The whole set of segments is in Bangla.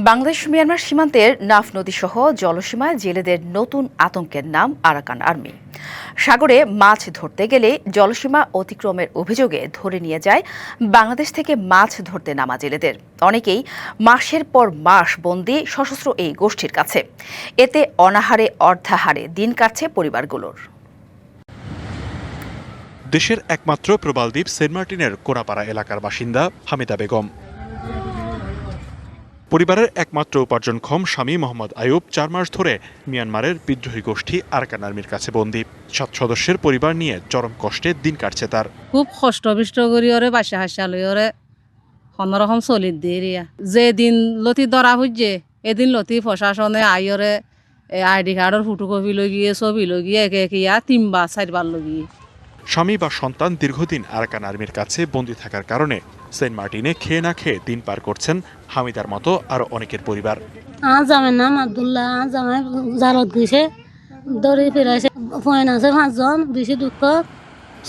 বাংলাদেশ মিয়ানমার সীমান্তের নাফ নদীসহ জলসীমায় জেলেদের নতুন আতঙ্কের নাম আরাকান আর্মি। সাগরে মাছ ধরতে গেলে জলসীমা অতিক্রমের অভিযোগে ধরে নিয়ে যায় বাংলাদেশ থেকে মাছ ধরতে নামা জেলেদের। অনেকেই মাসের পর মাস বন্দী সশস্ত্র এই গোষ্ঠীর কাছে। এতে অনাহারে অর্ধাহারে দিন কাটছে পরিবারগুলোর। দেশের একমাত্র প্রবালদ্বীপ সেন্ট মার্টিনের কোনাপাড়া এলাকার বাসিন্দা হামিদা বেগম। পরিবারের একমাত্র উপার্জনক্ষম স্বামী মোহাম্মদ আয়ুব 4 মাস ধরে মিয়ানমারের বিদ্রোহী গোষ্ঠী আরাকান আর্মির কাছে বন্দী। 7 সদস্যের পরিবার নিয়ে চরম কষ্টে দিন কাটছে তার। খুব কষ্ট করি ওরে বাসা হাসা লই ওরে কোনোরকম চলি দিয়ে যে দিন লতি ধরা হইছে এদিন লতি প্রশাসনে আইরে আইডি কার্ডের ফটোকপি লগিয়ে ছবি লগিয়ে একে একে 3বার 4বার লগিয়ে। স্বামী বা সন্তান দীর্ঘদিন আরাকান আর্মির কাছে বন্দী থাকার কারণে সেন্ট মার্টিনে খেয়ে না খেয়ে দিন পার করছেন হামিদার মতো আরো অনেকের পরিবার। আমার নাম আব্দুল্লাহ, আমার জালত গেছে দড়ি ফিরাইছে, ফয়েন আছে 5 জন, বেশি দুঃখ।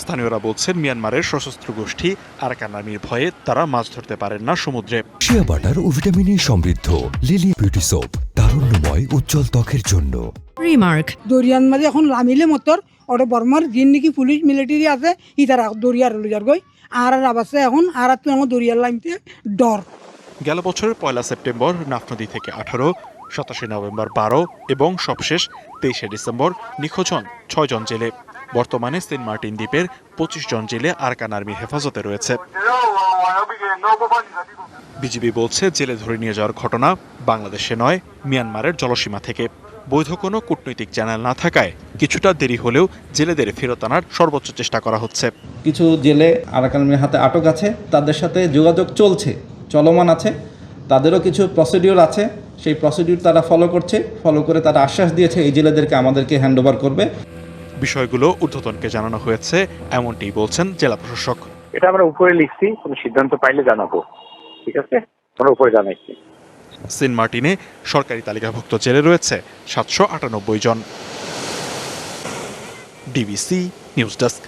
স্থানীয়রা বলছেন মিয়ানমারের সশস্ত্র গোষ্ঠী আরাকান আর্মির ভয়ে তারা মাছ ধরতে পারেন না সমুদ্রে। শিয়া বাটার ও ভিটামিনে সমৃদ্ধ লিলি বিউটি সোপ, তারুণ্যময় উজ্জ্বল ত্বকের জন্য। রিমার্ক দরিয়ান মাঝে এখন লামিলে মতর ওটা বর্মার যিন নাকি পুলিশ মিলিটারি আছে ইতারা দরিয়ার লইয়ার গই আর আবাসে এখন আর তুই আমার দরিয়ার লাইনতে ডর। গেল বছরের 1 সেপ্টেম্বর নাফ নদী থেকে 18, 27 নভেম্বর 12 এবং সবশেষ 23 ডিসেম্বর নিখোঁজ হন 6 জন জেলে। বর্তমানে সেন্ট মার্টিন দ্বীপের 25 জন জেলে আরাকান আর্মির হেফাজতে রয়েছে। বিজিবি বলছে জেলে ধরে নিয়ে যাওয়ার ঘটনা বাংলাদেশে নয়, মিয়ানমারের জলসীমা থেকে। বৈধ কোনো কূটনৈতিক চ্যানেল না থাকায় কিছুটা দেরি হলেও জেলেদের ফেরত আনার সর্বোচ্চ চেষ্টা করা হচ্ছে। কিছু জেলে আরাকান আর্মির হাতে আটক আছে, তাদের সাথে যোগাযোগ চলমান আছে। তাদেরও কিছু প্রসিডিওর আছে, সেই প্রসিডিওর তারা ফলো করে তারা আশ্বাস দিয়েছে এই জেলেদেরকে আমাদেরকে হ্যান্ডওভার করবে। বিষয়গুলো ঊর্ধ্বতনকে জানানো হয়েছে, এমনটি বলছেন জেলা প্রশাসক। এটা আমরা উপরে লিখছি, কোনো সিদ্ধান্ত পাইলে জানাবো। ঠিক আছে, আমরা উপরে জানাইছি। সেন্ট মার্টিনে সরকারি তালিকাভুক্ত জেলে রয়েছে 798 জন। DBC news desk.